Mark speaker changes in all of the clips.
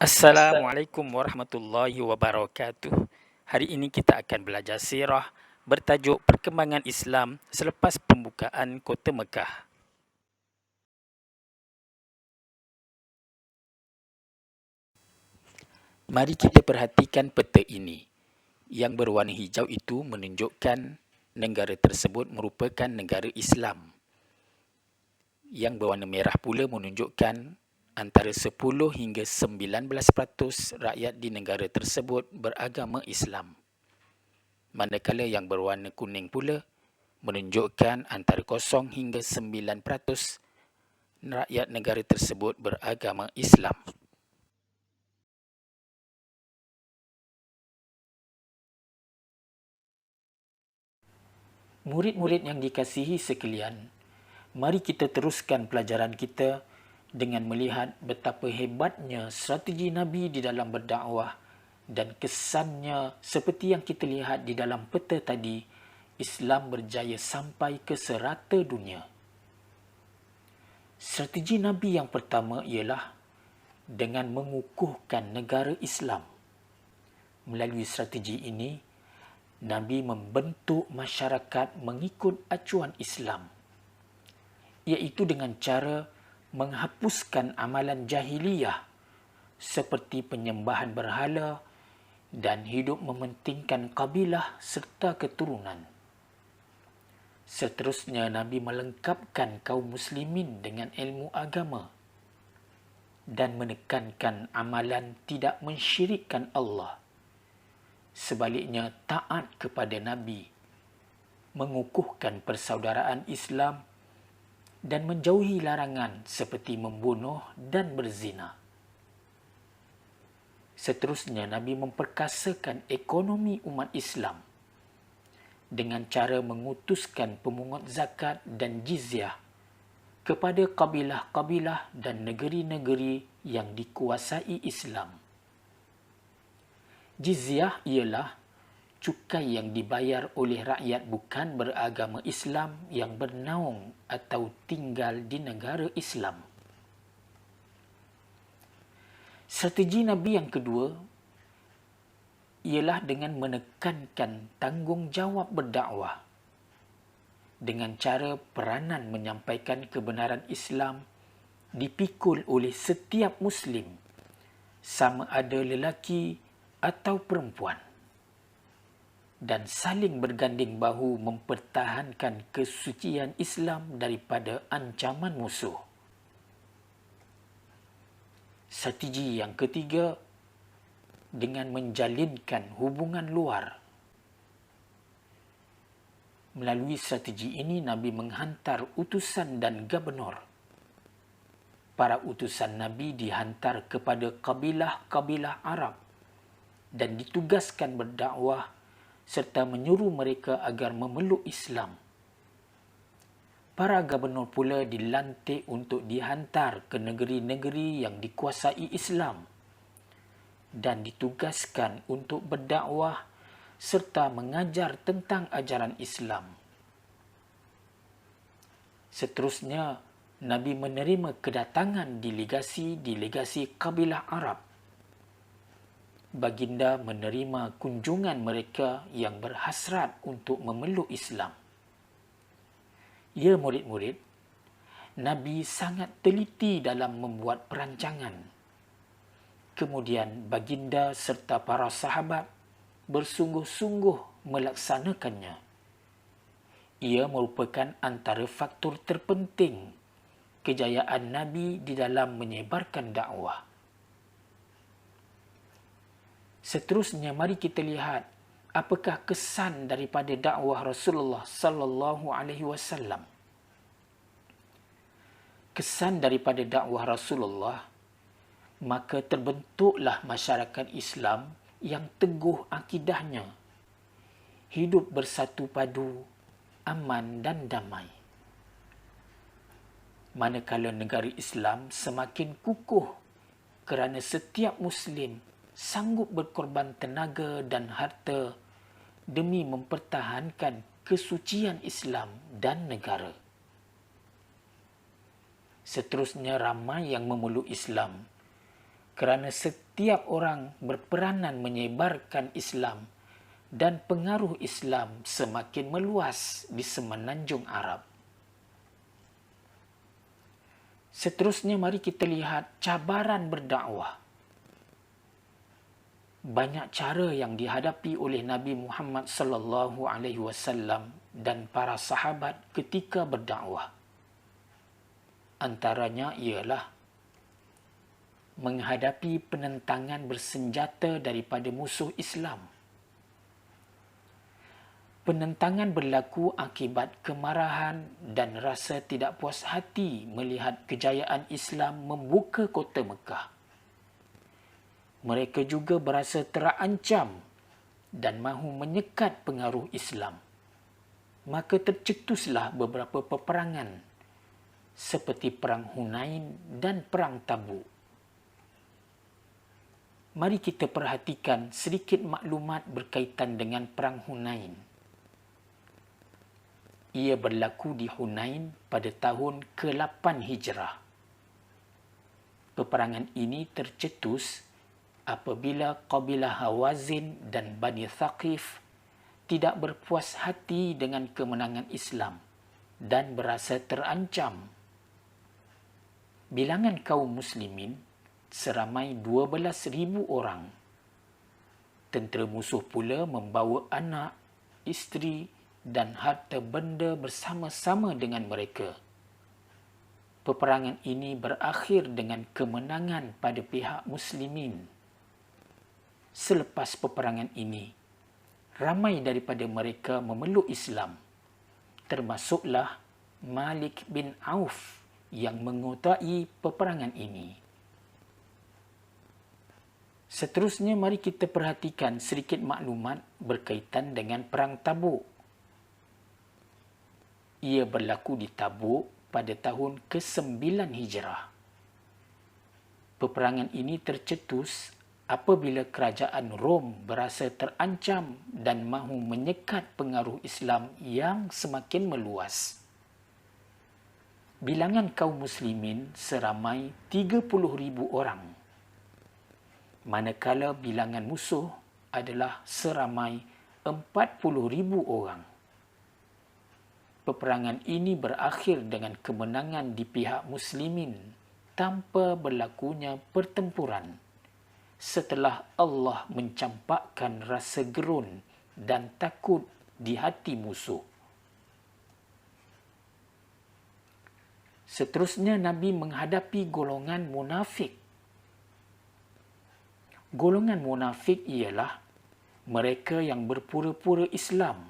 Speaker 1: Assalamualaikum warahmatullahi wabarakatuh. Hari ini kita akan belajar sirah bertajuk Perkembangan Islam selepas pembukaan Kota Mekah. Mari kita perhatikan peta ini. Yang berwarna hijau itu menunjukkan negara tersebut merupakan negara Islam. Yang berwarna merah pula menunjukkan antara 10 hingga 19% rakyat di negara tersebut beragama Islam. Manakala yang berwarna kuning pula menunjukkan antara 0 hingga 9% rakyat negara tersebut beragama Islam. Murid-murid yang dikasihi sekalian, mari kita teruskan pelajaran kita dengan melihat betapa hebatnya strategi Nabi di dalam berdakwah dan kesannya seperti yang kita lihat di dalam peta tadi, Islam berjaya sampai ke serata dunia. Strategi Nabi yang pertama ialah dengan mengukuhkan negara Islam. Melalui strategi ini, Nabi membentuk masyarakat mengikut acuan Islam, iaitu dengan cara menghapuskan amalan jahiliyah seperti penyembahan berhala dan hidup mementingkan kabilah serta keturunan. Seterusnya, Nabi melengkapkan kaum muslimin dengan ilmu agama dan menekankan amalan tidak mensyirikkan Allah. Sebaliknya, taat kepada Nabi, mengukuhkan persaudaraan Islam dan menjauhi larangan seperti membunuh dan berzina. Seterusnya, Nabi memperkasakan ekonomi umat Islam dengan cara mengutuskan pemungut zakat dan jizyah kepada kabilah-kabilah dan negeri-negeri yang dikuasai Islam. Jizyah ialah cukai yang dibayar oleh rakyat bukan beragama Islam yang bernaung atau tinggal di negara Islam. Strategi Nabi yang kedua ialah dengan menekankan tanggungjawab berdakwah dengan cara peranan menyampaikan kebenaran Islam dipikul oleh setiap Muslim, sama ada lelaki atau perempuan, dan saling berganding bahu mempertahankan kesucian Islam daripada ancaman musuh. Strategi yang ketiga dengan menjalinkan hubungan luar. Melalui strategi ini, Nabi menghantar utusan dan gubernur. Para utusan Nabi dihantar kepada kabilah-kabilah Arab dan ditugaskan berdakwah serta menyuruh mereka agar memeluk Islam. Para gubernur pula dilantik untuk dihantar ke negeri-negeri yang dikuasai Islam dan ditugaskan untuk berdakwah serta mengajar tentang ajaran Islam. Seterusnya, Nabi menerima kedatangan delegasi kabilah Arab. Baginda menerima kunjungan mereka yang berhasrat untuk memeluk Islam. Ya murid-murid, Nabi sangat teliti dalam membuat perancangan. Kemudian baginda serta para sahabat bersungguh-sungguh melaksanakannya. Ia merupakan antara faktor terpenting kejayaan Nabi di dalam menyebarkan dakwah. Seterusnya, mari kita lihat apakah kesan daripada dakwah Rasulullah sallallahu alaihi wasallam. Kesan daripada dakwah Rasulullah, maka terbentuklah masyarakat Islam yang teguh akidahnya, hidup bersatu padu, aman dan damai. Manakala negara Islam semakin kukuh kerana setiap Muslim sanggup berkorban tenaga dan harta demi mempertahankan kesucian Islam dan negara. Seterusnya, ramai yang memeluk Islam kerana setiap orang berperanan menyebarkan Islam dan pengaruh Islam semakin meluas di semenanjung Arab. Seterusnya, mari kita lihat cabaran berdakwah. Banyak cara yang dihadapi oleh Nabi Muhammad sallallahu alaihi wasallam dan para sahabat ketika berdakwah. Antaranya ialah menghadapi penentangan bersenjata daripada musuh Islam. Penentangan berlaku akibat kemarahan dan rasa tidak puas hati melihat kejayaan Islam membuka kota Mekah. Mereka juga berasa terancam dan mahu menyekat pengaruh Islam. Maka tercetuslah beberapa peperangan seperti Perang Hunain dan Perang Tabuk. Mari kita perhatikan sedikit maklumat berkaitan dengan Perang Hunain. Ia berlaku di Hunain pada tahun ke-8 Hijrah. Peperangan ini tercetus apabila kabilah Hawazin dan Bani Thaqif tidak berpuas hati dengan kemenangan Islam dan berasa terancam. Bilangan kaum muslimin seramai 12,000 orang. Tentera musuh pula membawa anak, isteri dan harta benda bersama-sama dengan mereka. Peperangan ini berakhir dengan kemenangan pada pihak muslimin. Selepas peperangan ini, ramai daripada mereka memeluk Islam, termasuklah Malik bin Auf yang menguasai peperangan ini. Seterusnya, mari kita perhatikan sedikit maklumat berkaitan dengan Perang Tabuk. Ia berlaku di Tabuk pada tahun ke-9 Hijrah. Peperangan ini tercetus apabila kerajaan Rom berasa terancam dan mahu menyekat pengaruh Islam yang semakin meluas. Bilangan kaum muslimin seramai 30,000 orang, manakala bilangan musuh adalah seramai 40,000 orang. Peperangan ini berakhir dengan kemenangan di pihak muslimin tanpa berlakunya pertempuran, setelah Allah mencampakkan rasa gerun dan takut di hati musuh. Seterusnya, Nabi menghadapi golongan munafik. Golongan munafik ialah mereka yang berpura-pura Islam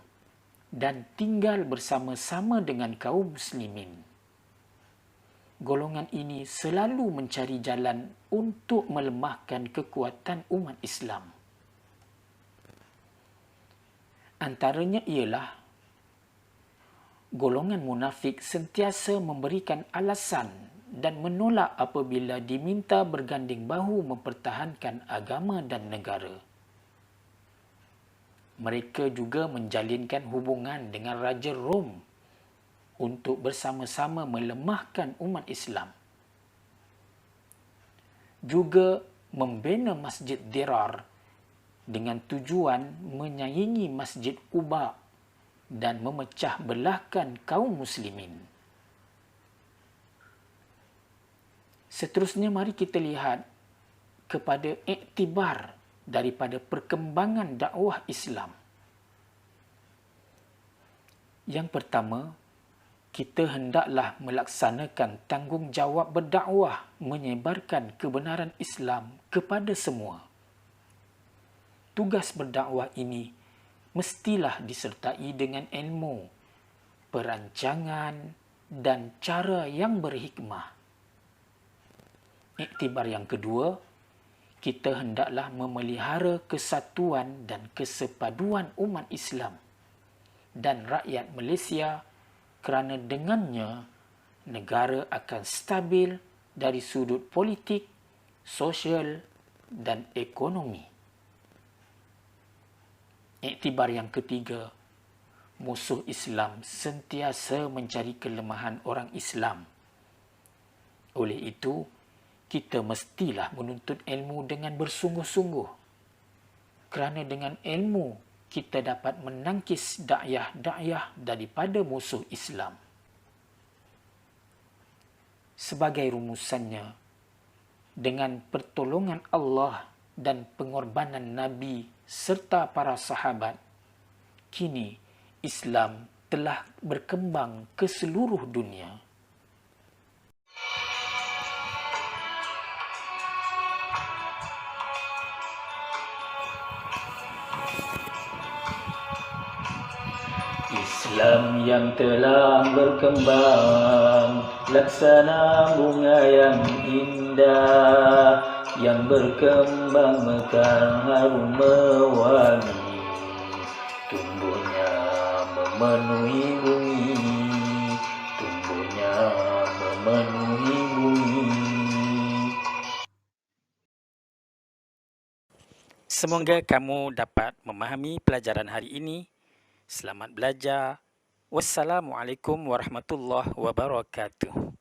Speaker 1: dan tinggal bersama-sama dengan kaum muslimin. Golongan ini selalu mencari jalan untuk melemahkan kekuatan umat Islam. Antaranya ialah golongan munafik sentiasa memberikan alasan dan menolak apabila diminta berganding bahu mempertahankan agama dan negara. Mereka juga menjalinkan hubungan dengan Raja Rom untuk bersama-sama melemahkan umat Islam. Juga membina Masjid Dirar dengan tujuan menyaingi Masjid Quba dan memecah belahkan kaum muslimin. Seterusnya, mari kita lihat kepada iktibar daripada perkembangan dakwah Islam. Yang pertama, kita hendaklah melaksanakan tanggungjawab berdakwah menyebarkan kebenaran Islam kepada semua. Tugas berdakwah ini mestilah disertai dengan ilmu, perancangan dan cara yang berhikmah. Iktibar yang kedua, kita hendaklah memelihara kesatuan dan kesepaduan umat Islam dan rakyat Malaysia, kerana dengannya negara akan stabil dari sudut politik, sosial dan ekonomi. Iktibar yang ketiga, musuh Islam sentiasa mencari kelemahan orang Islam. Oleh itu, kita mestilah menuntut ilmu dengan bersungguh-sungguh. Kerana dengan ilmu, kita dapat menangkis dakyah-dakyah daripada musuh Islam. Sebagai rumusannya, dengan pertolongan Allah dan pengorbanan Nabi serta para sahabat, kini Islam telah berkembang ke seluruh dunia. Islam yang telah berkembang laksana bunga yang indah, yang berkembang mekar harum mewangi, tumbuhnya memenuhi bumi, tumbuhnya memenuhi bumi. Semoga kamu dapat memahami pelajaran hari ini. Selamat belajar. Wassalamualaikum warahmatullahi wabarakatuh.